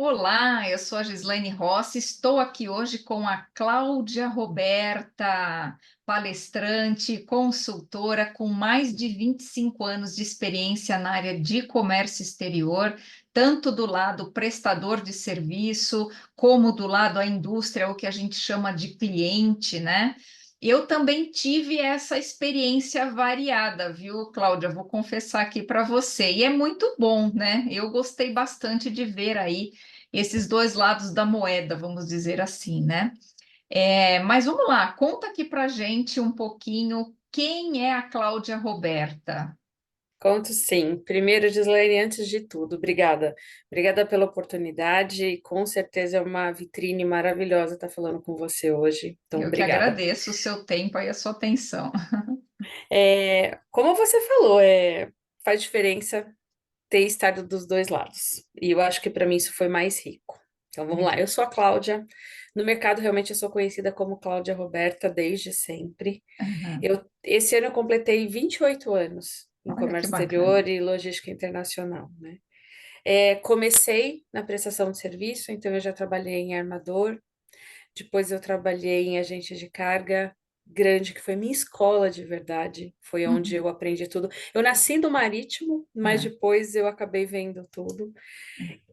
Olá, eu sou a Gislaine Rossi, estou aqui hoje com a Cláudia Roberta, palestrante, consultora com mais de 25 anos de experiência na área de comércio exterior, tanto do lado prestador de serviço, como do lado a indústria, o que a gente chama de cliente, né? Eu também tive essa experiência variada, viu, Cláudia? Vou confessar aqui para você. E é muito bom, né? Eu gostei bastante de ver aí esses dois lados da moeda, vamos dizer assim, né? Mas vamos lá, conta aqui para gente um pouquinho quem é a Cláudia Roberta. Conto sim. Primeiro, Gislaine, antes de tudo, obrigada. Obrigada pela oportunidade e com certeza é uma vitrine maravilhosa estar falando com você hoje. Então, Eu que obrigada. agradeço o seu tempo e a sua atenção. Como você falou, faz diferença ter estado dos dois lados. E eu acho que para mim isso foi mais rico. Então, vamos lá. Legal. Eu sou a Cláudia. No mercado, realmente, eu sou conhecida como Cláudia Roberta desde sempre. Uhum. Esse ano eu completei 28 anos em Olha que comércio bacana. exterior e logística internacional, né? Comecei na prestação de serviço, então eu já trabalhei em armador, depois eu trabalhei em agente de carga grande, que foi minha escola de verdade, foi onde Uhum. eu aprendi tudo. Eu nasci no marítimo, mas É, depois eu acabei vendo tudo.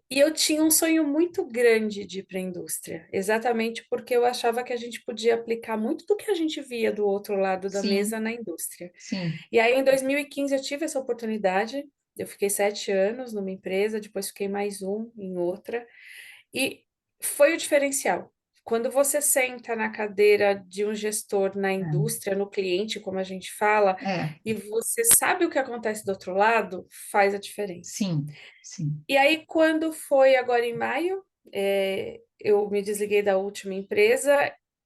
E eu tinha um sonho muito grande de ir para a indústria, exatamente porque eu achava que a gente podia aplicar muito do que a gente via do outro lado da sim, mesa na indústria. sim. E aí, em 2015, eu tive essa oportunidade. Eu fiquei 7 anos numa empresa, depois fiquei mais um em outra. E foi o diferencial. Quando você senta na cadeira de um gestor na indústria, no cliente, como a gente fala, É, e você sabe o que acontece do outro lado, faz a diferença. sim, sim. E aí, quando foi agora em maio, eu me desliguei da última empresa,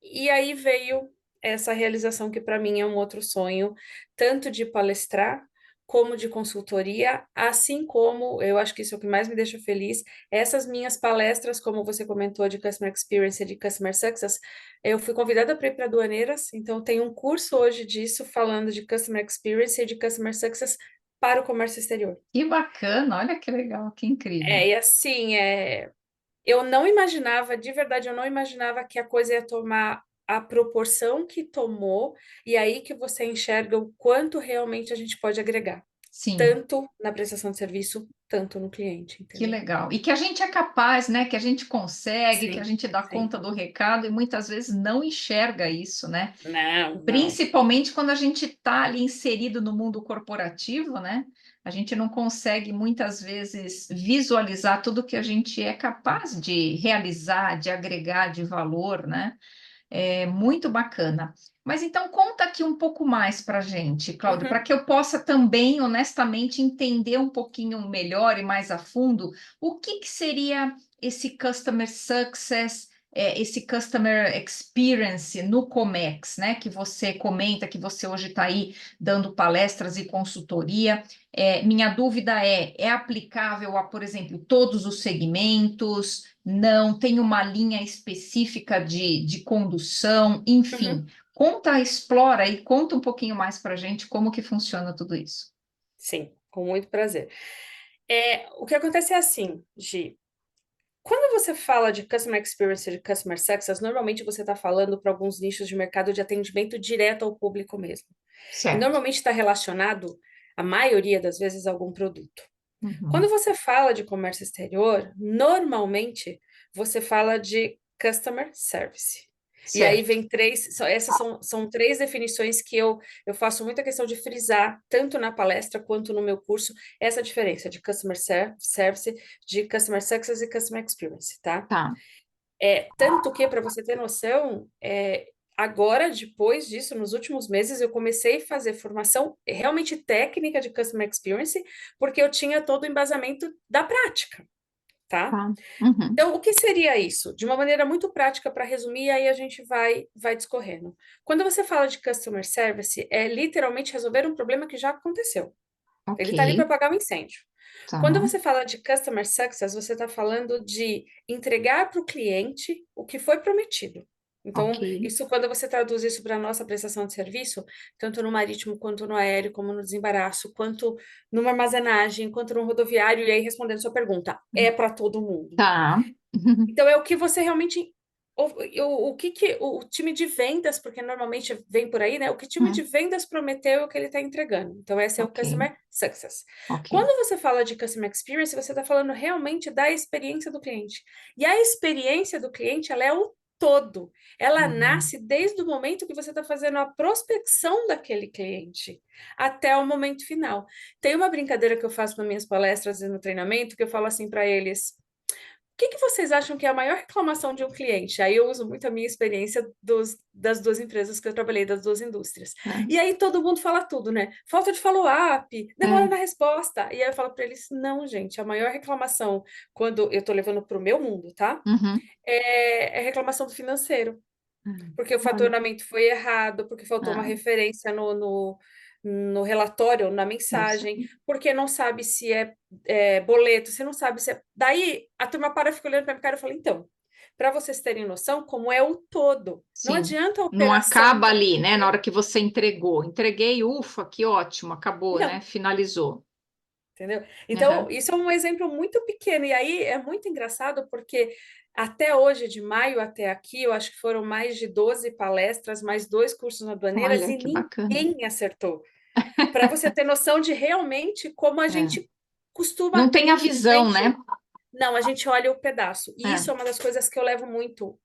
e aí veio essa realização que para mim é um outro sonho, tanto de palestrar como de consultoria, assim como eu acho que isso é o que mais me deixa feliz. Essas minhas palestras, como você comentou, de Customer Experience e de Customer Success, eu fui convidada para ir para Aduaneiras, então tem um curso hoje disso, falando de Customer Experience e de Customer Success para o comércio exterior. Que bacana, olha que legal, que incrível. E assim, eu não imaginava, de verdade, eu não imaginava que a coisa ia tomar a proporção que tomou, e aí que você enxerga o quanto realmente a gente pode agregar, Sim. tanto na prestação de serviço, tanto no cliente, Que entendeu? legal. E que a gente é capaz, né? Que a gente consegue, que a Sim, gente dá sim. conta do recado e muitas vezes não enxerga isso, né? Não, não. Principalmente quando a gente está ali inserido no mundo corporativo, né? A gente não consegue muitas vezes visualizar tudo que a gente é capaz de realizar, de agregar de valor, né? É muito bacana. Mas então conta aqui um pouco mais para a gente, Cláudio, para Uhum, que eu possa também, honestamente, entender um pouquinho melhor e mais a fundo o que seria esse Customer Success, esse Customer Experience no Comex, né? Que você comenta, que você hoje está aí dando palestras e consultoria. Minha dúvida é aplicável a, por exemplo, todos os segmentos? Não, tem uma linha específica de condução, enfim. uhum. Conta, explora e conta um pouquinho mais para a gente como que funciona tudo isso. Sim, com muito prazer. O que acontece é assim, Gi, quando você fala de Customer Experience e de Customer Success, normalmente você está falando para alguns nichos de mercado de atendimento direto ao público mesmo. E Certo. normalmente está relacionado, a maioria das vezes, a algum produto. Quando Uhum. você fala de comércio exterior, normalmente você fala de customer service. E aí Certo. vem três, essas são três definições que eu faço muita questão de frisar, tanto na palestra quanto no meu curso, essa diferença de service, de customer success e customer experience, tá? Tá. Tanto que, para você ter noção, agora, depois disso, nos últimos meses, eu comecei a fazer formação realmente técnica de Customer Experience, porque eu tinha todo o embasamento da prática, tá? Tá. Uhum. Então, o que seria isso? De uma maneira muito prática para resumir, aí a gente vai discorrendo. Quando você fala de Customer Service, é literalmente resolver um problema que já aconteceu. Ok. Ele está ali para apagar o incêndio. Quando Tá. você fala de customer success, você está falando de entregar para o cliente o que foi prometido. Então, ok. isso quando você traduz isso para a nossa prestação de serviço, tanto no marítimo, quanto no aéreo, como no desembaraço, quanto numa armazenagem, quanto no rodoviário, e aí respondendo sua pergunta, é para todo mundo. Tá. Então, é o que você realmente. O que o time de vendas, porque normalmente vem por aí, né? O que o time de vendas prometeu é o que ele está entregando. Então, esse é o Ok, Customer Success. ok. Quando você fala de Customer Experience, você está falando realmente da experiência do cliente. E a experiência do cliente, ela é o todo. Ela Uhum. nasce desde o momento que você está fazendo a prospecção daquele cliente até o momento final. Tem uma brincadeira que eu faço nas minhas palestras e no treinamento, que eu falo assim para eles que vocês acham que é a maior reclamação de um cliente? Aí eu uso muito a minha experiência das duas empresas que eu trabalhei, das duas indústrias. É, E aí todo mundo fala tudo, né? Falta de follow-up, demora é, na resposta. E aí eu falo para eles: não, gente, a maior reclamação, quando eu tô levando para o meu mundo, tá? uhum. É reclamação do financeiro. Porque o Olha, faturamento foi errado, porque faltou uma é, referência no relatório, na isso mensagem, aí. porque não sabe se é boleto, você não sabe se é. Daí a turma para e fica olhando para minha cara e fala: então, para vocês terem noção, como é o todo. Não Sim. adianta a Não operação acaba tá ali, né? Na fazendo. hora que você entregou. Entreguei, ufa, que ótimo, acabou, né? Não, Finalizou. entendeu? Então, Aham. isso é um exemplo muito pequeno. E aí é muito engraçado porque até hoje, de maio até aqui, eu acho que foram mais de 12 palestras, mais dois cursos na Aduaneiras Olha e que bacana. ninguém acertou. Para você ter noção de realmente como a É. gente costuma, Não tem a visão, né? infelizmente, não, a gente olha o pedaço. E É, isso é uma das coisas que eu levo muito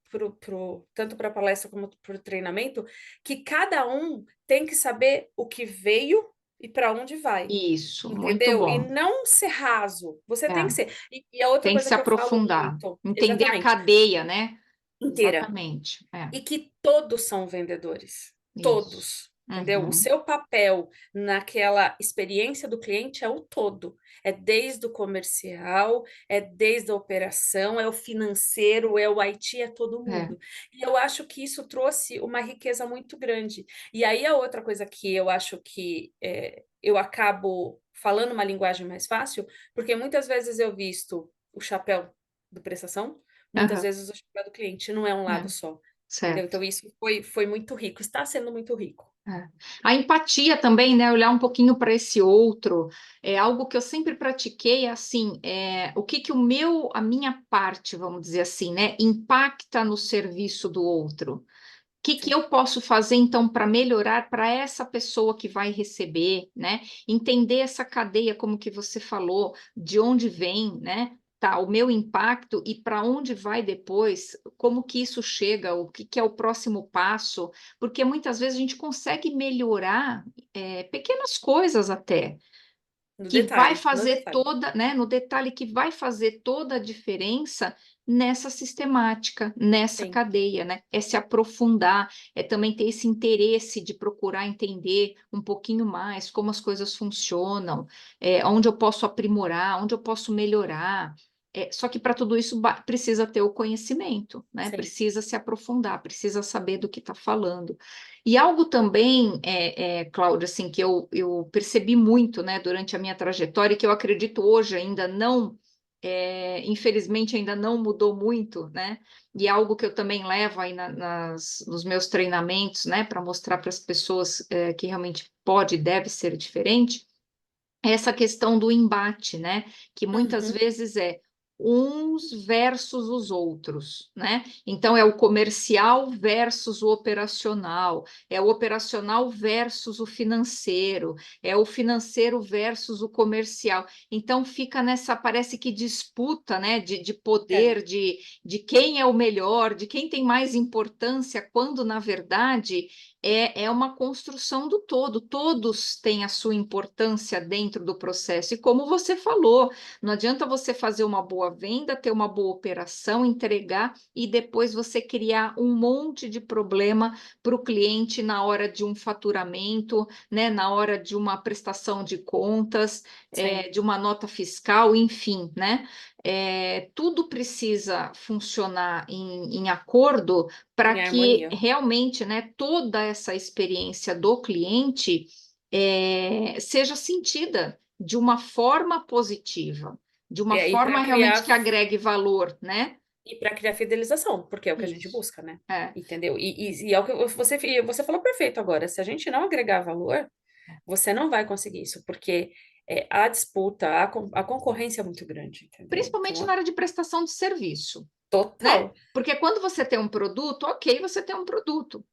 tanto para a palestra como para o treinamento, que cada um tem que saber o que veio e para onde vai. isso, muito Entendeu? E bom. não ser raso. Você tem que É, ser. E a outra tem que coisa se que eu falo aprofundar, muito, entender a exatamente, cadeia, né? inteira. Exatamente. É, E que todos são vendedores. isso. Todos. Entendeu? O Uhum. seu papel naquela experiência do cliente é o todo. É desde o comercial, é desde a operação, é o financeiro, é o IT, é todo É. mundo. E eu acho que isso trouxe uma riqueza muito grande. E aí a outra coisa que eu acho que eu acabo falando uma linguagem mais fácil, porque muitas vezes eu visto o chapéu do prestação, muitas Aham. vezes o chapéu do cliente, não é um É. lado só. Entendeu? Certo. Então, isso foi muito rico, está sendo muito rico. É. A empatia também, né? Olhar um pouquinho para esse outro, é algo que eu sempre pratiquei, assim, o que que a minha parte, vamos dizer assim, né, impacta no serviço do outro. O que que Sim, eu posso fazer, então, para melhorar para essa pessoa que vai receber, né? Entender essa cadeia, como que você falou, de onde vem, né? Tá, o meu impacto e para onde vai depois, como que isso chega, o que que é o próximo passo, porque muitas vezes a gente consegue melhorar pequenas coisas até, no que vai detalhe, no fazer detalhe. toda, né, no detalhe que vai fazer toda a diferença nessa sistemática, nessa Sim, cadeia, né? É se aprofundar, é também ter esse interesse de procurar entender um pouquinho mais como as coisas funcionam, onde eu posso aprimorar, onde eu posso melhorar. Só que para tudo isso precisa ter o conhecimento, né? sim. Precisa se aprofundar, precisa saber do que está falando. E algo também, Cláudia, assim, que eu percebi muito, né, durante a minha trajetória, e que eu acredito hoje ainda não, infelizmente ainda não mudou muito, né, e é algo que eu também levo aí nos meus treinamentos, né, para mostrar para as pessoas, que realmente pode e deve ser diferente, é essa questão do embate, né, que muitas Uhum, vezes é uns versus os outros, né? Então é o comercial versus o operacional, é o operacional versus o financeiro, é o financeiro versus o comercial. Então fica nessa, parece que disputa, né, de é, poder, de quem é o melhor, de quem tem mais importância, quando na verdade é uma construção do todo, todos têm a sua importância dentro do processo. E como você falou, não adianta você fazer uma boa venda, ter uma boa operação, entregar e depois você criar um monte de problema para o cliente na hora de um faturamento, né, na hora de uma prestação de contas, sim, de uma nota fiscal, enfim, né? Tudo precisa funcionar em acordo para em que harmonia. realmente, né, toda essa experiência do cliente seja sentida de uma forma positiva, de E uma aí, para forma realmente criar, que agregue valor, né? E para criar fidelização, porque é o que a gente Isso. busca, né? É. Entendeu? E é o que você falou perfeito agora. Se a gente não agregar valor, você não vai conseguir isso, porque a disputa, a concorrência é muito grande, entendeu? Principalmente Então, na área de prestação de serviço, né? total. Porque quando você tem um produto, ok, você tem um produto.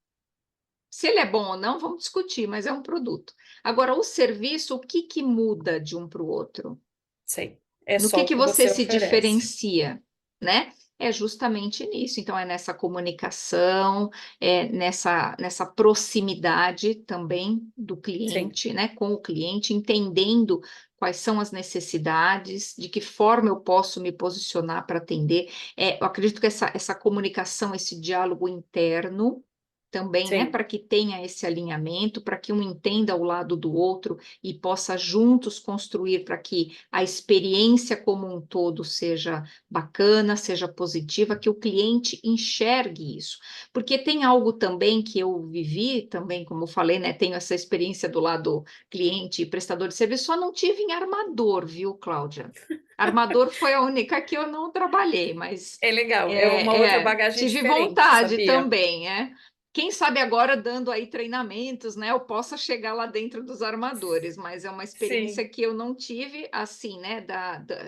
Se ele é bom ou não, vamos discutir, mas é um produto. Agora, o serviço, o que que muda de um para o outro? Sei. É No só o que que você você se oferece. diferencia, né? É justamente nisso. Então, é nessa comunicação, é nessa proximidade também do Sim, cliente, né? Com o cliente, entendendo quais são as necessidades, de que forma eu posso me posicionar para atender. Eu acredito que essa comunicação, esse diálogo interno também, né? sim. Para que tenha esse alinhamento, para que um entenda o lado do outro e possa juntos construir para que a experiência como um todo seja bacana, seja positiva, que o cliente enxergue isso. Porque tem algo também que eu vivi, também, como eu falei, né? Tenho essa experiência do lado cliente e prestador de serviço, só não tive em armador, viu, Cláudia? Armador foi a única que eu não trabalhei, mas É legal. É uma outra bagagem tive diferente, vontade sabia? também, é. Quem sabe agora, dando aí treinamentos, né, eu possa chegar lá dentro dos armadores, mas é uma Sim. experiência que eu não tive, assim, né,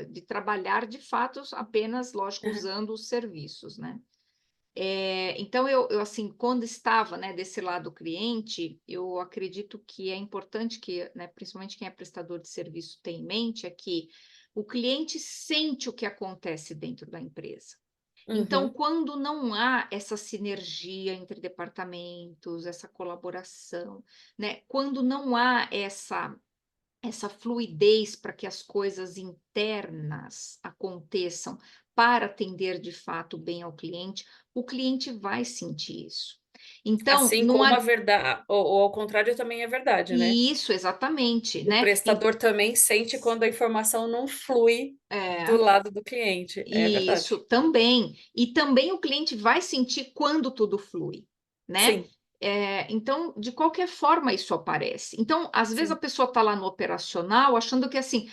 de trabalhar de fato apenas, lógico, Uhum. usando os serviços, né. Então, eu, assim, quando estava, né, desse lado cliente, eu acredito que é importante que, né, principalmente quem é prestador de serviço tem em mente, é que o cliente sente o que acontece dentro da empresa. Então, Uhum. quando não há essa sinergia entre departamentos, essa colaboração, né? Quando não há essa fluidez para que as coisas internas aconteçam para atender de fato bem ao cliente, o cliente vai sentir isso. Então, Assim não como a há verdade, ou ao contrário também é verdade, né? isso exatamente, O né? prestador também sente quando a informação não flui do É, lado do cliente. É isso verdade. também. E também o cliente vai sentir quando tudo flui, né? Sim, Então, de qualquer forma, isso aparece. Então, às vezes a sim. pessoa está lá no operacional achando que assim,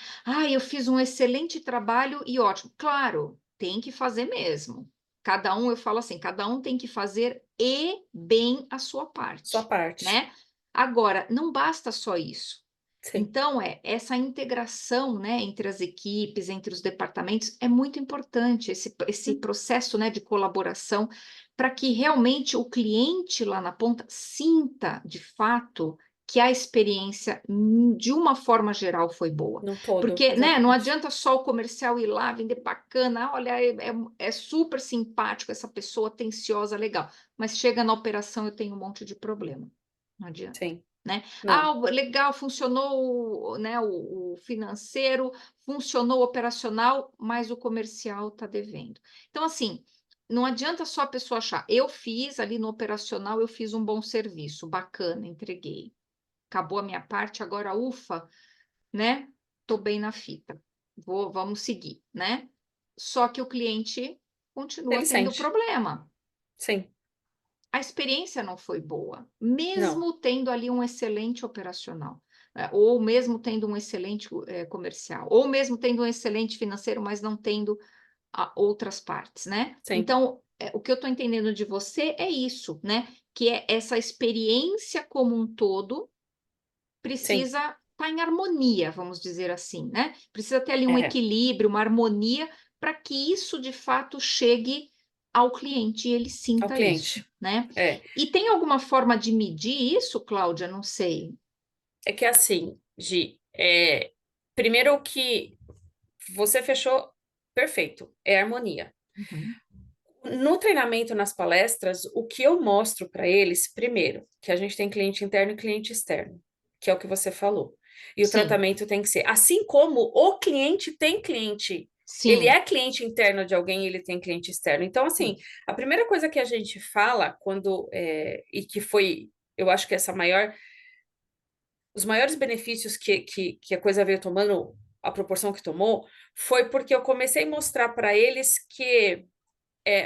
eu fiz um excelente trabalho e ótimo. Claro, tem que fazer mesmo. Cada um, eu falo assim, cada um tem que fazer e bem a sua Sua parte, parte. né? Agora, não basta só isso. Sim. Então, essa integração, né, entre as equipes, entre os departamentos, é muito importante, esse Hum. processo, né, de colaboração, para que realmente o cliente lá na ponta sinta, de fato, que a experiência, de uma forma geral, foi boa. No todo, Porque, né, não exatamente. adianta só o comercial ir lá, vender bacana, olha, é super simpático essa pessoa, atenciosa, legal, mas chega na operação eu tenho um monte de problema. Não adianta, Sim. né? Não. Legal, funcionou, né, o financeiro, funcionou o operacional, mas o comercial está devendo. Então, assim, não adianta só a pessoa achar, eu fiz ali no operacional, eu fiz um bom serviço, bacana, entreguei. Acabou a minha parte, agora, ufa, né? Tô bem na fita. Vamos seguir, né? Só que o cliente continua Ele tendo sente. problema. Sim. A experiência não foi boa, Não. mesmo tendo ali um excelente operacional, ou mesmo tendo um excelente comercial, ou mesmo tendo um excelente financeiro, mas não tendo outras partes, né? Sim. Então, o que eu estou entendendo de você é isso, né? Que é essa experiência como um todo Sim. precisa estar em harmonia, vamos dizer assim, né? Precisa ter ali um É. equilíbrio, uma harmonia, para que isso de fato chegue ao cliente e ele Ao sinta isso, cliente. né? É. E tem alguma forma de medir isso, Cláudia? Não sei. É que assim, Gi, primeiro o que você fechou perfeito, é harmonia. Uhum. No treinamento, nas palestras, o que eu mostro para eles, primeiro, que a gente tem cliente interno e cliente externo, que é o que você falou. E o Sim, tratamento tem que ser, assim como o cliente tem cliente, ele sim, é cliente interno de alguém, ele tem cliente externo. Então, assim, sim, a primeira coisa que a gente fala e que foi, eu acho que os maiores benefícios que a coisa veio tomando, a proporção que tomou, foi porque eu comecei a mostrar para eles que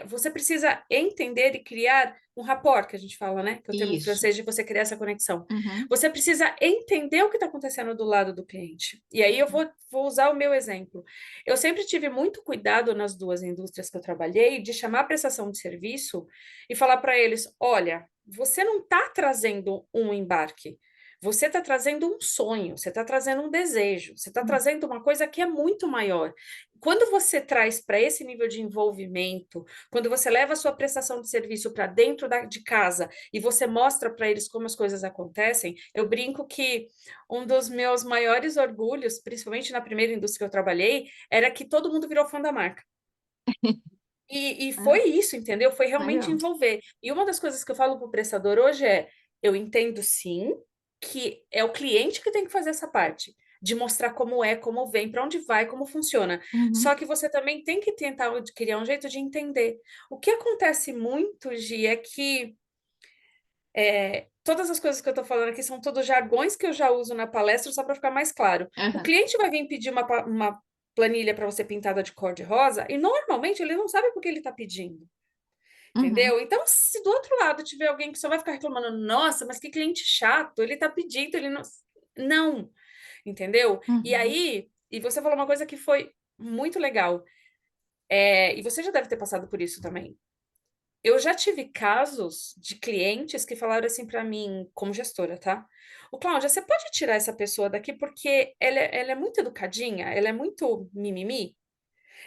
você precisa entender e criar um rapport, que a gente fala, né? Que é o termo em Isso. francês de você criar essa conexão. Uhum, Você precisa entender o que está acontecendo do lado do cliente. E aí eu vou usar o meu exemplo. Eu sempre tive muito cuidado nas duas indústrias que eu trabalhei de chamar a prestação de serviço e falar para eles: olha, você não está trazendo um embarque. Você está trazendo um sonho, você está trazendo um desejo, você está trazendo uma coisa que é muito maior. Quando você traz para esse nível de envolvimento, quando você leva a sua prestação de serviço para dentro de casa e você mostra para eles como as coisas acontecem, eu brinco que um dos meus maiores orgulhos, principalmente na primeira indústria que eu trabalhei, era que todo mundo virou fã da marca. E é, foi isso, entendeu? Foi realmente legal. envolver. E uma das coisas que eu falo para o prestador hoje é: eu entendo sim que é o cliente que tem que fazer essa parte, de mostrar como é, como vem, para onde vai, como funciona. Só Uhum, que você também tem que tentar criar um jeito de entender. O que acontece muito, Gi, é que todas as coisas que eu estou falando aqui são todos jargões que eu já uso na palestra, só para ficar mais claro. O uhum, cliente vai vir pedir uma planilha para você pintada de cor de rosa, e normalmente ele não sabe por que ele está pedindo. uhum, Entendeu? Então, se do outro lado tiver alguém que só vai ficar reclamando, nossa, mas que cliente chato, ele tá pedindo, ele não. Não, entendeu? E uhum, aí, e você falou uma coisa que foi muito legal, e você já deve ter passado por isso também. Eu já tive casos de clientes que falaram assim para mim, como gestora, tá? O Cláudia, você pode tirar essa pessoa daqui porque ela é muito educadinha, ela é muito mimimi,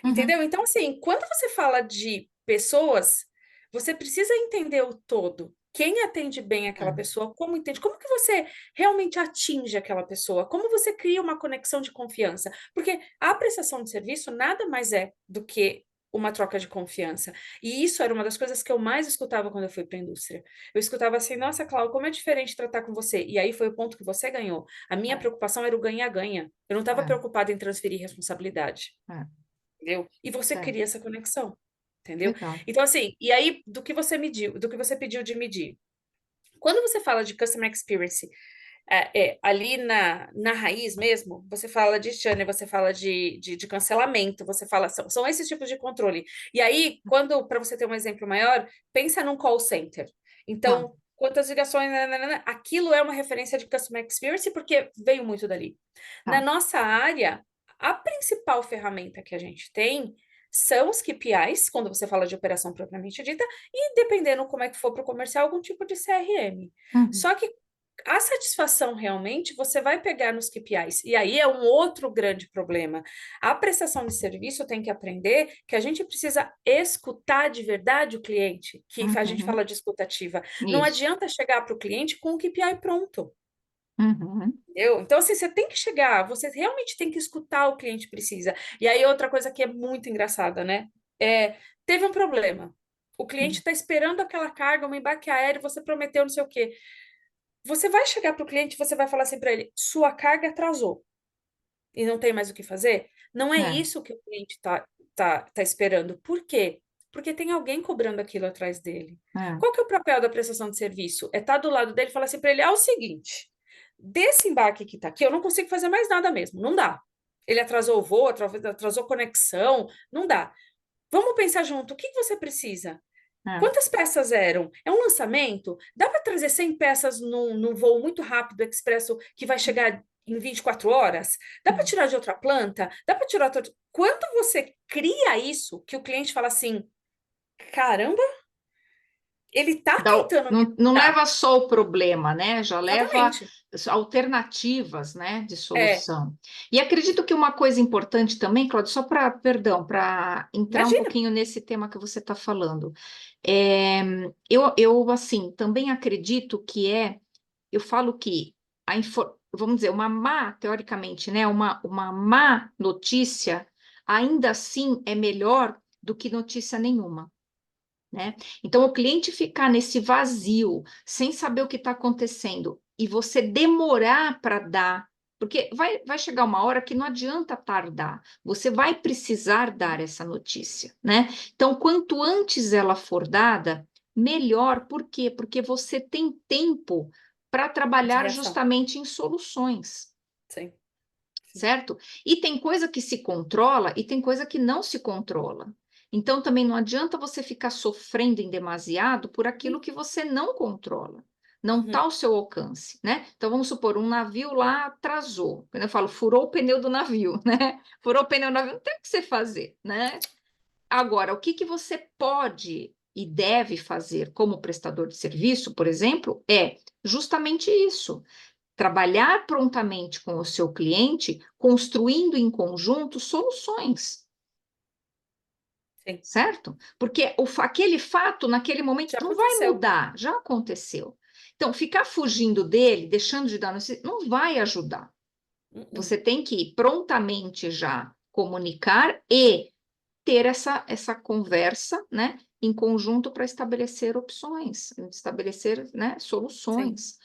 uhum, entendeu? Então, assim, quando você fala de pessoas, você precisa entender o todo. Quem atende bem aquela uhum, pessoa, como entende, como que você realmente atinge aquela pessoa, como você cria uma conexão de confiança. Porque a prestação de serviço nada mais é do que uma troca de confiança. E isso era uma das coisas que eu mais escutava quando eu fui para a indústria. Eu escutava assim, nossa, Cláudia, como é diferente tratar com você. E aí foi o ponto que você ganhou. A minha é, preocupação era o ganha-ganha. Eu não estava é, preocupada em transferir responsabilidade, é, entendeu? E você certo, cria essa conexão, entendeu? legal. Então, assim, e aí, do que você mediu, do que você pediu de medir? Quando você fala de customer experience, ali na raiz mesmo, você fala de churn, você fala de cancelamento, você fala, são esses tipos de controle. E aí, quando, para você ter um exemplo maior, pensa num call center. Tá, Então, quantas ligações, nananana, aquilo é uma referência de customer experience porque veio muito dali. Na tá. nossa área, a principal ferramenta que a gente tem são os KPIs, quando você fala de operação propriamente dita, e dependendo como é que for para o comercial, algum tipo de CRM. Uhum, Só que a satisfação realmente você vai pegar nos KPIs. E aí é um outro grande problema. A prestação de serviço tem que aprender que a gente precisa escutar de verdade o cliente, que a gente uhum, fala de escutativa. Não isso. adianta chegar para o cliente com o KPI pronto. Uhum, Entendeu? Então, assim, você tem que chegar, você realmente tem que escutar o cliente precisa. E aí, outra coisa que é muito engraçada, né? Teve um problema. O cliente uhum, está esperando aquela carga, um embarque aéreo, você prometeu não sei o quê. Você vai chegar para o cliente, você vai falar assim para ele: sua carga atrasou e não tem mais o que fazer? Não é é, isso que o cliente tá esperando. Por quê? Porque tem alguém cobrando aquilo atrás dele. é, Qual que é o papel da prestação de serviço? É estar do lado dele e falar assim para ele: é o seguinte, desse embarque que está aqui, eu não consigo fazer mais nada mesmo, não dá. Ele atrasou o voo, atrasou conexão, não dá. Vamos pensar junto, o que que você precisa? é, Quantas peças eram? É um lançamento? Dá para trazer 100 peças num voo muito rápido, expresso, que vai chegar em 24 horas? Dá para uhum. tirar de outra planta? Dá para tirar outra. Quando você cria isso, que o cliente fala assim: caramba, ele está tentando me Não, não ajudar. leva só o problema, né? Já leva Exatamente. alternativas, né, de É, solução. E acredito que uma coisa importante também, Claudio, só para, perdão, para entrar um imagina. pouquinho nesse tema que você está falando, assim, também acredito que eu falo que vamos dizer, uma má, teoricamente, né, uma má notícia, ainda assim é melhor do que notícia nenhuma, né? Então, o cliente ficar nesse vazio, sem saber o que está acontecendo, e você demorar para dar, porque vai chegar uma hora que não adianta tardar, você vai precisar dar essa notícia, né? Então, quanto antes ela for dada, melhor. Por quê? Porque você tem tempo para De trabalhar reação. justamente em soluções. Sim, sim. Certo? E tem coisa que se controla e tem coisa que não se controla. Então, também não adianta você ficar sofrendo em demasiado por aquilo que você não controla. Não está Uhum. ao seu alcance, né? Então, vamos supor, um navio lá atrasou. Quando eu falo, furou o pneu do navio, né? Furou o pneu do navio, não tem o que você fazer, né? Agora, o que que você pode e deve fazer como prestador de serviço, por exemplo, é justamente isso: trabalhar prontamente com o seu cliente, construindo em conjunto soluções, Sim. certo? Porque aquele fato, naquele momento, Já não vai aconteceu. mudar, já aconteceu. Então, ficar fugindo dele, deixando de dar notícia, não vai ajudar. Uhum. Você tem que prontamente já comunicar e ter essa conversa, né, em conjunto para estabelecer opções, estabelecer, né, Sim. soluções.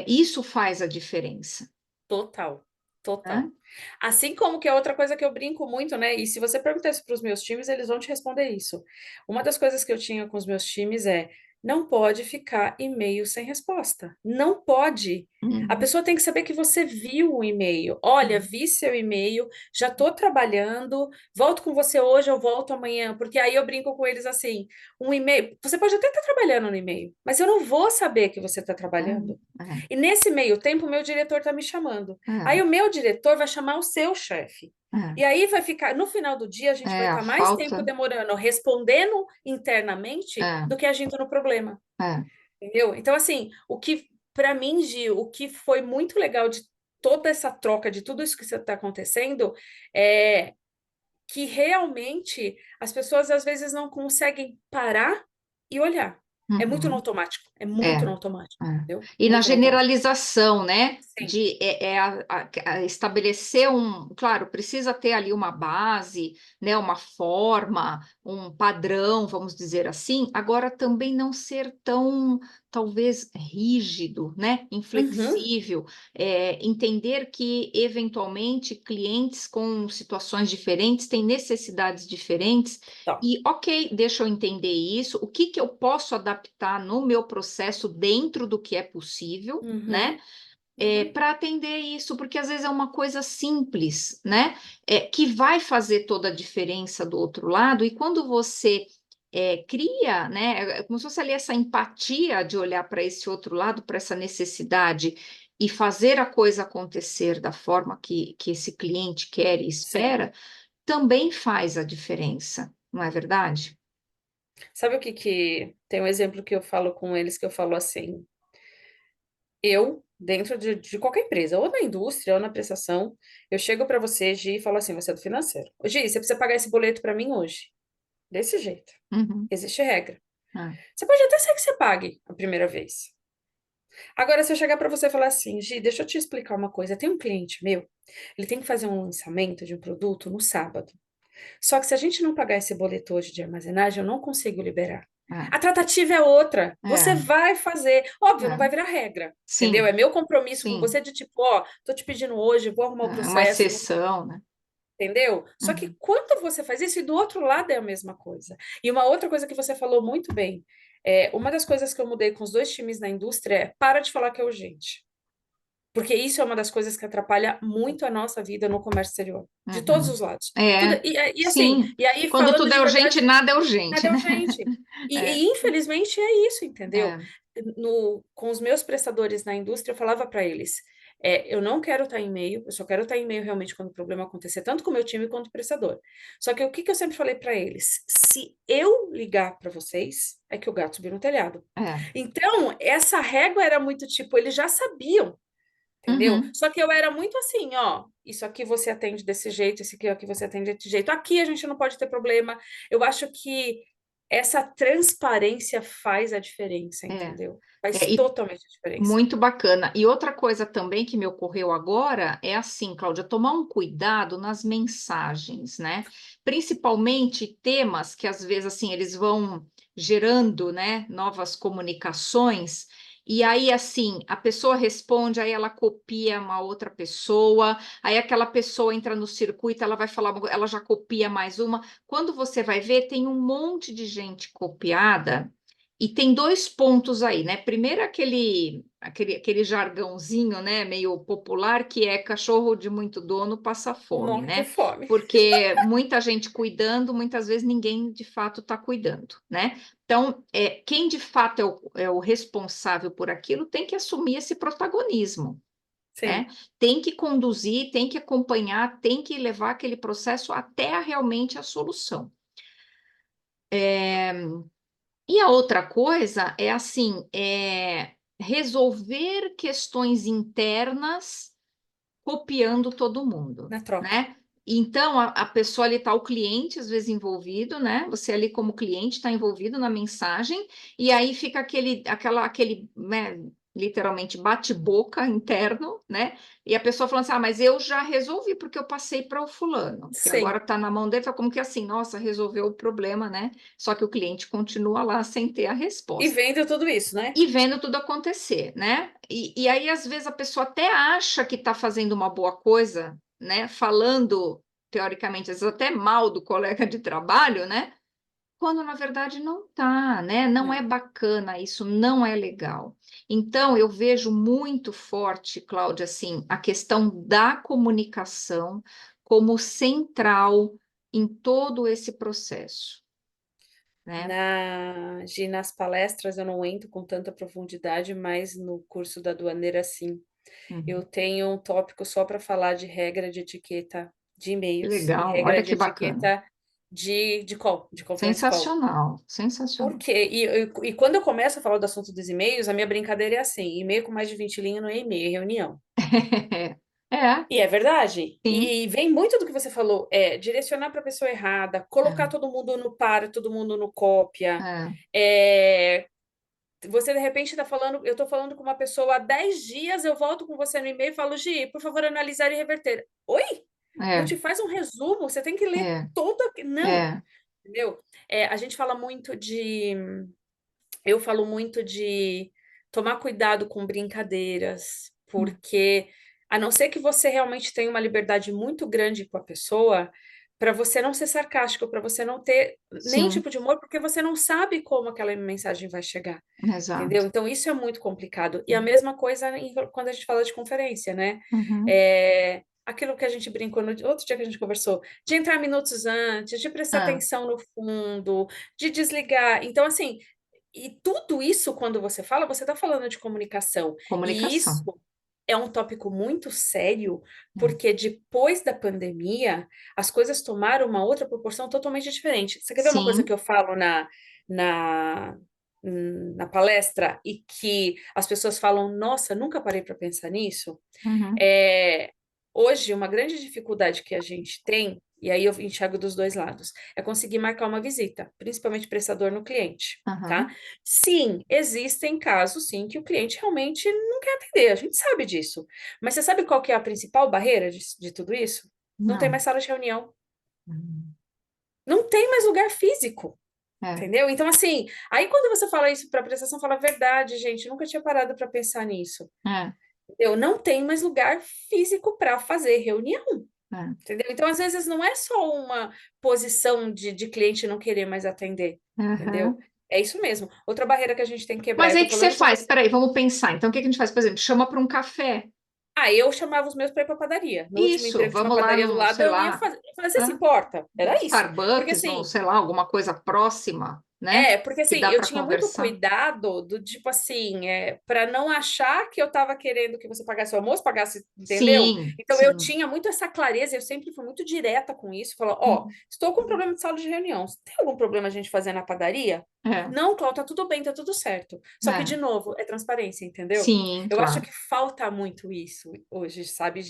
Isso faz a diferença, Total, né? total. Assim como que é outra coisa que eu brinco muito, né? E se você perguntar isso para os meus times, eles vão te responder isso. Uma das coisas que eu tinha com os meus times é: não pode ficar e-mail sem resposta. Não pode. A Uhum, pessoa tem que saber que você viu o e-mail. Olha, uhum, vi seu e-mail, já estou trabalhando, volto com você hoje, eu volto amanhã, porque aí eu brinco com eles assim: um e-mail, você pode até estar trabalhando no e-mail, mas eu não vou saber que você está trabalhando. é, E nesse meio tempo, o meu diretor está me chamando. Aí é, o meu diretor vai chamar o seu chefe. E aí vai ficar, no final do dia, a gente vai a estar mais tempo falta, demorando respondendo internamente é, do que agindo no problema, é, entendeu? Então, assim, o que, para mim, Gil, o que foi muito legal de toda essa troca, de tudo isso que está acontecendo, é que realmente as pessoas às vezes não conseguem parar e olhar. É muito no uhum, automático, é é. muito no automático, É. entendeu? E na Muito no automático. generalização, né? Sim, De estabelecer claro, precisa ter ali uma base, né? Uma forma, um padrão, vamos dizer assim. Agora também não ser tão, talvez, rígido, né? uhum, Inflexível. Entender que eventualmente clientes com situações diferentes têm necessidades diferentes. tá. E, ok, deixa eu entender isso. O que que eu posso adaptar no meu processo dentro do que é possível, né? Uhum, uhum, Para atender isso, porque às vezes é uma coisa simples, né? Que vai fazer toda a diferença do outro lado. E quando você cria, né? É como se fosse ali essa empatia de olhar para esse outro lado, para essa necessidade. E fazer a coisa acontecer da forma que esse cliente quer e sim. espera, também faz a diferença, não é verdade? Sabe o que que tem um exemplo que eu falo com eles que eu falo assim, eu dentro de qualquer empresa, ou na indústria ou na prestação, eu chego para você, Gi, e falo assim, você é do financeiro. Ô, Gi, você precisa pagar esse boleto para mim hoje. Desse jeito. Uhum. Existe regra. É. Você pode até ser que você pague a primeira vez. Agora, se eu chegar para você e falar assim, Gi, deixa eu te explicar uma coisa. Tem um cliente meu, ele tem que fazer um lançamento de um produto no sábado. Só que se a gente não pagar esse boleto hoje de armazenagem, eu não consigo liberar. É, A tratativa é outra. Você é, vai fazer. Óbvio, não é. vai virar regra. Entendeu? É Sim, meu compromisso com sim. você de tipo, ó, tô te pedindo hoje, vou arrumar o É uma processo, exceção, né? entendeu? Só que Uhum. quando você faz isso, e do outro lado é a mesma coisa. E uma outra coisa que você falou muito bem, uma das coisas que eu mudei com os dois times na indústria é para de falar que é urgente. Porque isso é uma das coisas que atrapalha muito a nossa vida no comércio exterior, de todos Uhum. os lados. Tudo, É, e assim, sim. e aí Quando falando tudo de é urgente, verdade, nada é urgente, nada é né? urgente. É, E infelizmente é isso, entendeu? é, Com os meus prestadores na indústria, eu falava para eles: eu não quero estar em e-mail, eu só quero estar em e-mail realmente quando o problema acontecer, tanto com o meu time quanto com o prestador. Só que o que que eu sempre falei para eles? Se eu ligar para vocês, é que o gato subiu no telhado. é. Então, essa régua era muito tipo, eles já sabiam, entendeu? Uhum. Só que eu era muito assim, ó, isso aqui você atende desse jeito, esse aqui você atende desse jeito. Aqui a gente não pode ter problema. Eu acho que essa transparência faz a diferença, É. entendeu? Faz E totalmente a diferença. muito bacana. E outra coisa também que me ocorreu agora é assim, Cláudia, tomar um cuidado nas mensagens, né? Principalmente temas que às vezes assim eles vão gerando, né, novas comunicações. E aí assim, a pessoa responde, aí ela copia uma outra pessoa, aí aquela pessoa entra no circuito, ela vai falar, ela já copia mais uma. Quando você vai ver, tem um monte de gente copiada E tem dois pontos aí, né? Primeiro, aquele jargãozinho, né, meio popular, que é cachorro de muito dono passa fome, Morre de né? fome. Porque muita gente cuidando, muitas vezes ninguém de fato está cuidando, né? Então, quem de fato é o responsável por aquilo tem que assumir esse protagonismo, né? Sim. Tem que conduzir, tem que acompanhar, tem que levar aquele processo até realmente a solução. E a outra coisa é assim, resolver questões internas copiando todo mundo, Na troca. né? Então, a pessoa ali está, o cliente às vezes envolvido, né? Você ali como cliente está envolvido na mensagem, e aí fica aquele, né, literalmente bate-boca interno, né? E a pessoa falando assim, mas eu já resolvi porque eu passei para o fulano, que agora Sim. está na mão dele, tá como que assim, nossa, resolveu o problema, né? Só que o cliente continua lá sem ter a E resposta vendo tudo isso, né? e vendo tudo acontecer, né? E aí, às vezes, a pessoa até acha que está fazendo uma boa coisa, né? Falando, teoricamente, às vezes até mal do colega de trabalho, né? Quando, na verdade, não tá, né? Não é Não. bacana, isso não é legal. Então, eu vejo muito forte, Cláudia, assim, a questão da comunicação como central em todo esse processo, né? Nas palestras eu não entro com tanta profundidade, mas no curso da aduaneira, sim. Eu Uhum. tenho um tópico só para falar de regra de etiqueta de Que e-mails e legal, olha regra de que bacana. etiqueta de call, de conference call. Sensacional, Por sensacional. quê? E quando eu começo a falar do assunto dos e-mails, a minha brincadeira é assim: e-mail com mais de 20 linhas não é e-mail, é reunião. É, E é verdade. sim, E vem muito do que você falou, direcionar para a pessoa errada, colocar é, todo mundo no para, todo mundo no cópia. é, É, você de repente está falando, eu estou falando com uma pessoa há 10 dias, eu volto com você no e-mail e falo, Gi, por favor, analisar e reverter. Oi? Não é, te faz um resumo, você tem que ler é, toda. Não, é, entendeu? A gente fala muito de. Eu falo muito de tomar cuidado com brincadeiras, porque a não ser que você realmente tenha uma liberdade muito grande com a pessoa, para você não ser sarcástico, para você não ter nenhum sim, tipo de humor, porque você não sabe como aquela mensagem vai chegar, entendeu? exato. Então isso é muito complicado. E a mesma coisa quando a gente fala de conferência, né? Uhum. Aquilo que a gente brincou no outro dia que a gente conversou, de entrar minutos antes, de prestar Ah, atenção no fundo, de desligar. Então, assim, e tudo isso, quando você fala, você está falando de comunicação. E isso comunicação. é um tópico muito sério, É. porque depois da pandemia, as coisas tomaram uma outra proporção totalmente diferente. Você quer ver uma coisa que Sim, eu falo na, na palestra e que as pessoas falam, nossa, nunca parei para pensar nisso? uhum. É, hoje, uma grande dificuldade que a gente tem, e aí eu enxergo dos dois lados, é conseguir marcar uma visita, principalmente prestador no cliente, tá? Aham. Sim, existem casos, sim, que o cliente realmente não quer atender, a gente sabe disso. Mas você sabe qual que é a principal barreira de tudo isso? Não tem Não. mais sala de reunião, Uhum. não tem mais lugar físico. É, Entendeu? Então, assim, aí quando você fala isso para a prestação, fala verdade, gente, nunca tinha parado para pensar nisso. é, Eu não tenho mais lugar físico para fazer reunião. é. Entendeu? Então, às vezes, não é só uma posição de cliente não querer mais atender, entendeu? Aham. É isso mesmo. Outra barreira que a gente tem que quebrar, Mas eu aí tô o que você falando com faz? você. Peraí, vamos pensar. Então, o que que a gente faz? Por exemplo, chama para um café. Eu chamava os meus para ir para padaria. No último Isso, emprego tinha uma vamos lá padaria do no, lado, sei eu ia lá, fazer se hã? importa. No Era isso. Porque Starbucks, no, assim, sei lá, alguma coisa próxima, né? Porque Que assim, dá eu para tinha muito conversar. cuidado do tipo assim, para não achar que eu estava querendo que você pagasse o almoço, pagasse, entendeu? Sim, Então eu sim. tinha muito essa clareza, eu sempre fui muito direta com isso, falou, ó, Uhum. estou com problema de sala de reunião. Tem algum problema a gente fazer na padaria? É, Não, Cláudia, tá tudo bem, tá tudo certo. Só que, de é. novo, é transparência, entendeu? Sim, Eu acho claro. que falta muito isso hoje, sabe,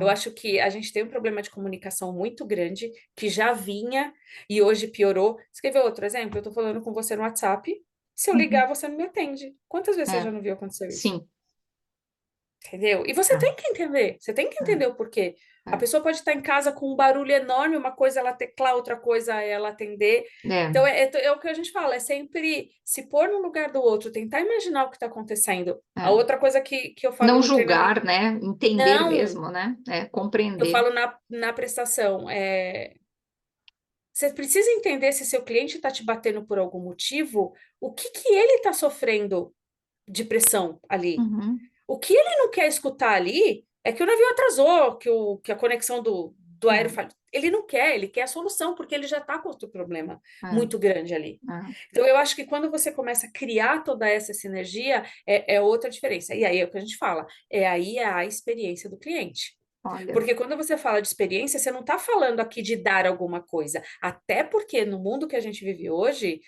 eu É. acho que a gente tem um problema de comunicação muito grande, que já vinha e hoje piorou. Você quer ver outro exemplo? Eu tô falando com você no WhatsApp. Se eu ligar, Uhum. você não me atende. Quantas vezes você É. já não viu acontecer isso? Sim. Entendeu? E você É. tem que entender. Você tem que entender o porquê. A É. pessoa pode estar em casa com um barulho enorme, uma coisa é ela teclar, outra coisa é ela atender. É. Então, é o que a gente fala, é sempre se pôr no lugar do outro, tentar imaginar o que está acontecendo. A É. outra coisa que eu falo Não no treinamento, julgar, né? Entender não, mesmo, né? É, eu compreender. falo na prestação, Você precisa entender se seu cliente está te batendo por algum motivo, o que que ele está sofrendo de pressão ali. Uhum. O que ele não quer escutar ali é que o navio atrasou, que a conexão do aéreo É, falhou. Ele não quer, ele quer a solução, porque ele já está com outro problema é, muito grande ali. é. Então, eu acho que quando você começa a criar toda essa sinergia, é outra diferença. E aí é o que a gente fala, aí é a experiência do cliente. Olha, Porque quando você fala de experiência, você não está falando aqui de dar alguma coisa. Até porque no mundo que a gente vive hoje,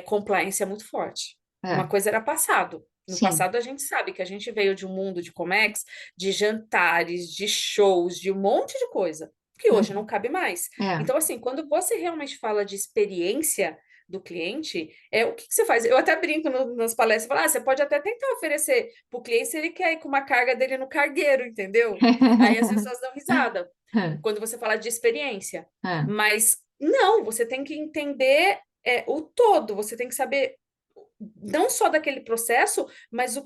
compliance é muito forte. Uma é, coisa era passado. No sim. passado, a gente sabe que a gente veio de um mundo de Comex, de jantares, de shows, de um monte de coisa, que hoje não Uhum. cabe mais. É. Então, assim, quando você realmente fala de experiência do cliente, o que que você faz? Eu até brinco nas palestras, falo, você pode até tentar oferecer para o cliente se ele quer ir com uma carga dele no cargueiro, entendeu? Aí as pessoas dão risada É, quando você fala de experiência. é, Mas não, você tem que entender o todo, você tem que saber não só daquele processo, mas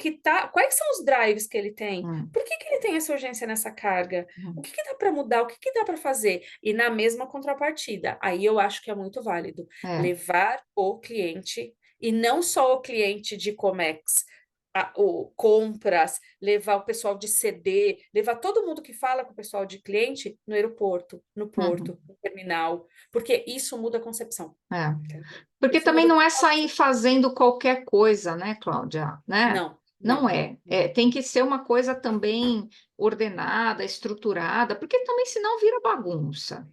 quais são os drives que ele tem? hum, Por que que ele tem essa urgência nessa carga? O hum, que que dá para mudar? O que que dá para fazer? E na mesma contrapartida, aí eu acho que é muito válido é. levar o cliente e não só o cliente de Comex, o compras, levar o pessoal de CD, levar todo mundo que fala com o pessoal de cliente no aeroporto, no Uhum. porto, no terminal, porque isso muda a concepção. É. Entendeu? Porque Isso também muda não é total. sair fazendo qualquer coisa, né, Cláudia? Né? Não, Não não. é. É, tem que ser uma coisa também ordenada, estruturada, porque também senão vira bagunça,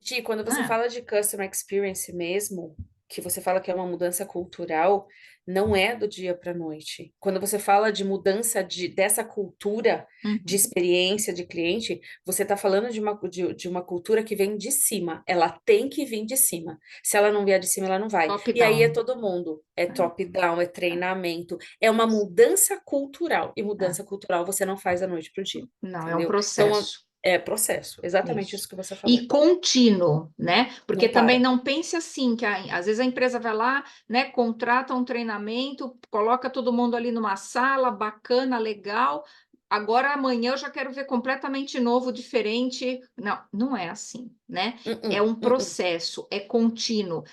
Gi, quando você né? fala de customer experience mesmo, que você fala que é uma mudança cultural, não é do dia para a noite. Quando você fala de mudança dessa cultura de Uhum. experiência de cliente, você está falando de uma cultura que vem de cima. Ela tem que vir de cima. Se ela não vier de cima, ela não vai. Top E aí é down. todo mundo. É É, top-down, é é, treinamento, é uma mudança cultural. E é. mudança cultural você não faz da noite para o dia, Não, é um entendeu? Então, processo. é processo. Exatamente Isso. isso que você E falou. contínuo, né? Porque Não também para. não pense assim, que às vezes a empresa vai lá, né, contrata um treinamento, coloca todo mundo ali numa sala bacana, legal. Agora amanhã eu já quero ver completamente novo, diferente. Não, não é assim, né? É Uh-uh, um uh-uh. processo, é contínuo.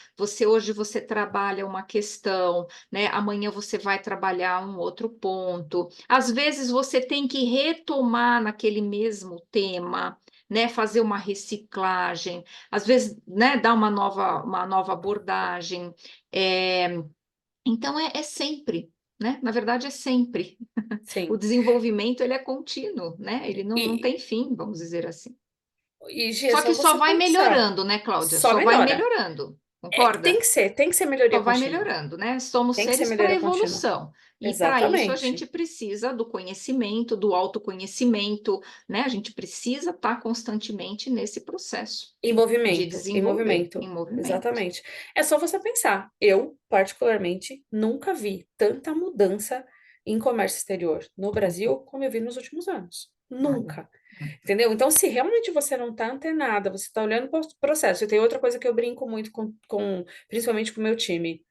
Hoje você trabalha uma questão, né? Amanhã você vai trabalhar um outro ponto. Às vezes você tem que retomar naquele mesmo tema, né, fazer uma reciclagem, às vezes, né, dar uma nova abordagem. É, então, é sempre, né? Na verdade, é sempre. O Sim. desenvolvimento, ele é contínuo, né? Ele não E, tem fim, vamos dizer assim. Gia, é Só só que só você vai pensar. melhorando, né, Cláudia? Só Só vai melhora. melhorando, concorda? Tem que ser Só melhoria vai contínua. melhorando, né? Somos Tem que ser seres para melhoria contínua. evolução. E para isso a gente Exatamente. precisa do conhecimento, do autoconhecimento, né? A gente precisa estar constantemente nesse processo de Em desenvolver em movimento. movimento. Exatamente. É só você pensar. Eu, particularmente, nunca vi tanta mudança em comércio exterior no Brasil como eu vi nos últimos anos. Olha, Nunca. Entendeu? Então, se realmente você não está antenada, você está olhando para o processo. E tem outra coisa que eu brinco muito principalmente com o meu time.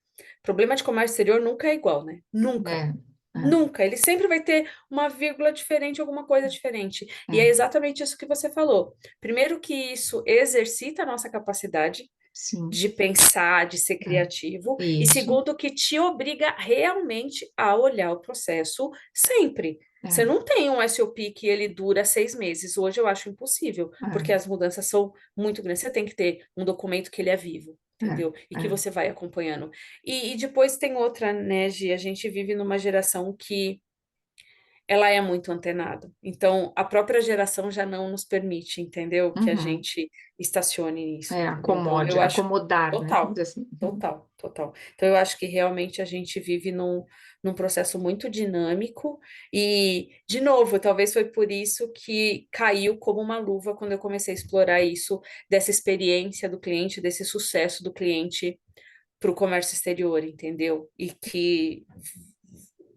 Problema de comércio exterior nunca é igual, né? Nunca. é, é, Nunca. Ele sempre vai ter uma vírgula diferente, alguma coisa diferente. E é é, exatamente isso que você falou. Primeiro que isso exercita a nossa capacidade sim, de pensar, de ser criativo, é, e isso, segundo, que te obriga realmente a olhar o processo sempre. Você é, não tem um SOP que ele dura 6 meses. Hoje eu acho impossível, porque é, as mudanças são muito grandes. Você tem que ter um documento que ele é vivo, entendeu? E é, que é. você vai acompanhando. E depois tem outra, né, Gi? A gente vive numa geração que ela é muito antenada. Então, a própria geração já não nos permite, entendeu? Que a Uhum. gente estacione nisso, É, entendeu? Então, acomode, eu acho acomodar, né? Vamos total, dizer assim. total, total. Então, eu acho que realmente a gente vive num processo muito dinâmico e, de novo, talvez foi por isso que caiu como uma luva quando eu comecei a explorar isso, dessa experiência do cliente, desse sucesso do cliente para o comércio exterior, entendeu? E que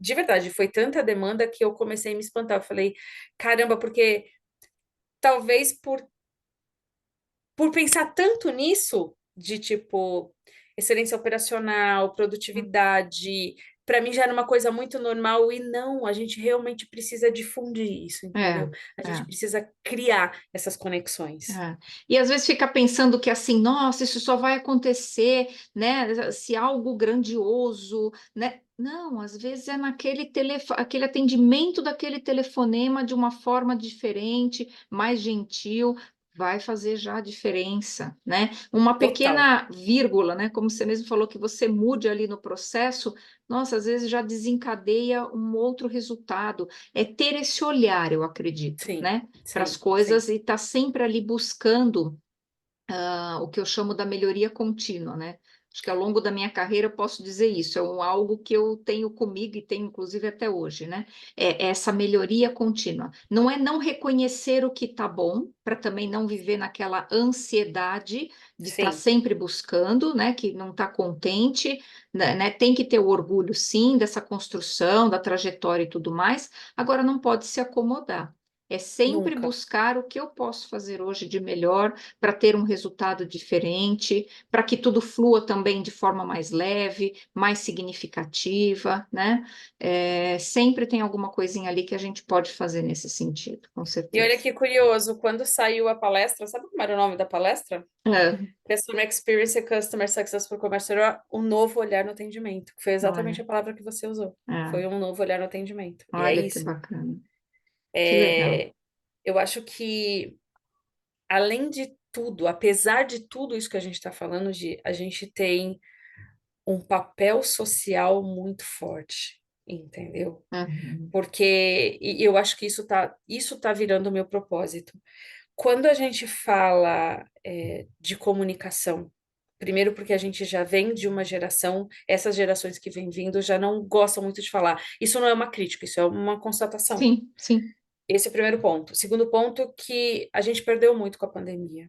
de verdade, foi tanta demanda que eu comecei a me espantar. Eu falei, caramba, porque talvez por pensar tanto nisso, de tipo, excelência operacional, produtividade, para mim já era uma coisa muito normal, e não, a gente realmente precisa difundir isso, É, entendeu? A gente é. precisa criar essas conexões. É. E às vezes fica pensando que assim, nossa, isso só vai acontecer, né? Se algo grandioso, né? Não, às vezes é naquele aquele atendimento daquele telefonema de uma forma diferente, mais gentil, vai fazer já a diferença, né? Uma Total. pequena vírgula, né? Como você mesmo falou, que você mude ali no processo, nossa, às vezes já desencadeia um outro resultado. É ter esse olhar, eu acredito, Sim, né? Para as sim, sim. coisas e está sempre ali buscando o que eu chamo da melhoria contínua, né? Acho que ao longo da minha carreira eu posso dizer isso, é algo que eu tenho comigo e tenho inclusive até hoje, né? É essa melhoria contínua. Não é não reconhecer o que está bom, para também não viver naquela ansiedade de estar Sim, sempre buscando, né? Que não está contente, né? Tem que ter o orgulho, sim, dessa construção, da trajetória e tudo mais, agora não pode se acomodar. É sempre nunca. buscar o que eu posso fazer hoje de melhor para ter um resultado diferente, para que tudo flua também de forma mais leve, mais significativa, né? Sempre tem alguma coisinha ali que a gente pode fazer nesse sentido, com E olha certeza. que curioso, quando saiu a palestra, sabe como era o nome da palestra? É, Customer Experience e Customer Success for Commerce, era um novo olhar no atendimento, que foi exatamente olha, a palavra que você usou. é, Foi um novo olhar no atendimento. E é olha que isso. bacana, que legal. É, eu acho que, além de tudo, apesar de tudo isso que a gente está falando, a gente tem um papel social muito forte, entendeu? Uhum. Porque e eu acho que isso tá virando o meu propósito. Quando a gente fala de comunicação, primeiro porque a gente já vem de uma geração, essas gerações que vêm vindo já não gostam muito de falar. Isso não é uma crítica, isso é uma constatação. Sim, sim. Esse é o primeiro ponto. Segundo ponto, que a gente perdeu muito com a pandemia.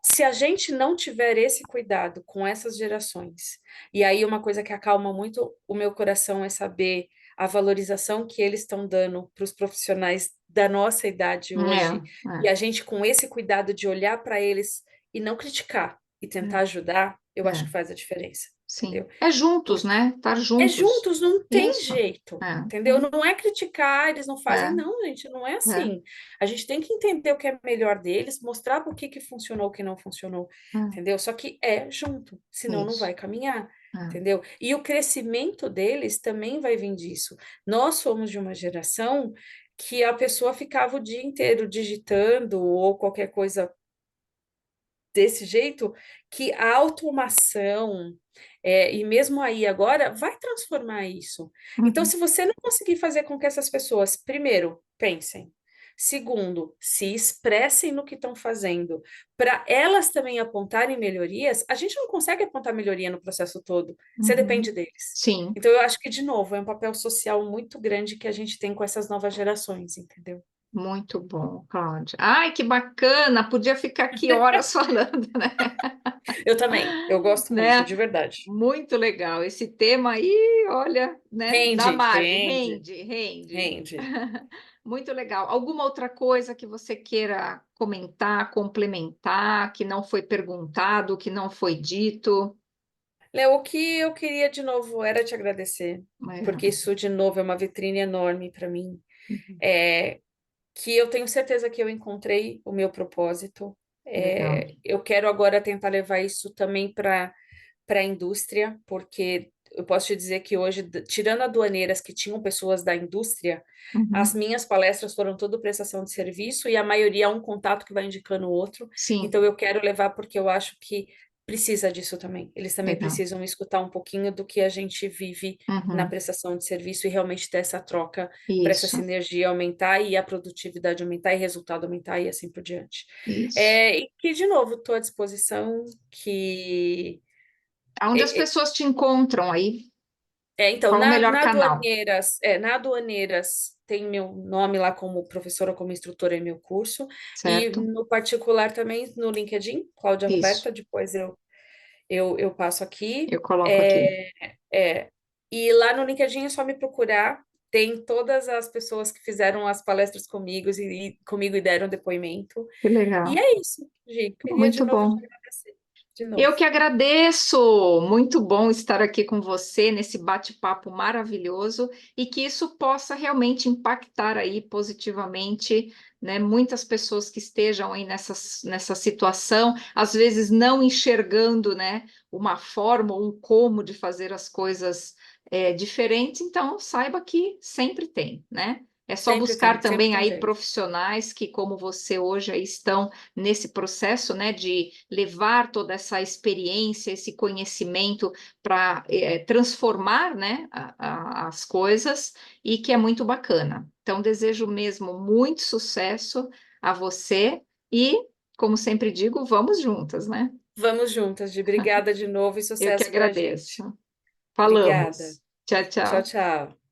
Se a gente não tiver esse cuidado com essas gerações, e aí uma coisa que acalma muito o meu coração é saber a valorização que eles estão dando para os profissionais da nossa idade É, hoje, e a gente com esse cuidado de olhar para eles e não criticar e tentar ajudar, eu é, acho que é, faz a diferença, sim. entendeu? É juntos, né? Estar É juntos. juntos, não tem Isso. jeito, É, entendeu? Não é criticar, eles não fazem, é, não, gente, não é é, assim. A gente tem que entender o que é melhor deles, mostrar por que que funcionou, o que não funcionou, entendeu? Só que é junto, é, senão não isso. vai caminhar, É. entendeu? E o crescimento deles também vai vir disso. Nós somos de uma geração que a pessoa ficava o dia inteiro digitando ou qualquer coisa desse jeito, que a automação, e mesmo aí agora, vai transformar isso. Então, Uhum. se você não conseguir fazer com que essas pessoas, primeiro, pensem, segundo, se expressem no que estão fazendo, para elas também apontarem melhorias, a gente não consegue apontar melhoria no processo todo, você depende Uhum. deles. Sim. Então, eu acho que, de novo, é um papel social muito grande que a gente tem com essas novas gerações, entendeu? Muito bom, Cláudia. Ai, que bacana! Podia ficar aqui horas falando, né? Eu também, eu gosto muito, Né? de verdade. Muito legal. Esse tema aí, olha, né? Dá Rende, margem, rende. rende, rende. Rende. Muito legal. Alguma outra coisa que você queira comentar, complementar, que não foi perguntado, que não foi dito? Léo, o que eu queria de novo era te agradecer, porque É, isso de novo é uma vitrine enorme para mim. uhum, É, que eu tenho certeza que eu encontrei o meu propósito. legal. Eu quero agora tentar levar isso também para a indústria, porque eu posso te dizer que hoje, tirando aduaneiras que tinham pessoas da indústria, as Uhum, minhas palestras foram tudo prestação de serviço e a maioria é um contato que vai indicando o outro. sim, Então eu quero levar porque eu acho que precisa disso também. Eles também legal. precisam escutar um pouquinho do que a gente vive na Uhum, prestação de serviço e realmente ter essa troca para essa isso, sinergia aumentar e a produtividade aumentar e resultado aumentar e assim por diante. isso. E que, de novo, estou à disposição, que Aonde as é, é, pessoas te encontram aí? então, Qual o melhor na canal? Aduaneiras, na Aduaneiras tem meu nome lá como professora, como instrutora em meu curso, e Certo? no particular também no LinkedIn, Cláudia Isso. Roberta, depois eu passo aqui. Eu coloco aqui. É, é, e lá no LinkedIn é só me procurar, tem todas as pessoas que fizeram as palestras comigo e comigo e deram depoimento. Que E legal. é isso, Gi, queria de Muito novo te bom. agradecer. de Eu novo. que agradeço. Muito bom estar aqui com você nesse bate-papo maravilhoso e que isso possa realmente impactar aí positivamente, né, muitas pessoas que estejam aí nessa situação, às vezes não enxergando, né, uma forma ou um como de fazer as coisas diferentes. Então, saiba que sempre tem, né? É só buscar Sempre também tem aí jeito. profissionais que, como você hoje aí estão nesse processo, né, de levar toda essa experiência, esse conhecimento para transformar, né, as coisas e que é muito bacana. Então, desejo mesmo muito sucesso a você e, como sempre digo, vamos juntas, né? Vamos juntas, de obrigada de novo e Eu que sucesso para a gente. agradeço. Obrigada. Falamos. Tchau, Tchau, tchau. tchau.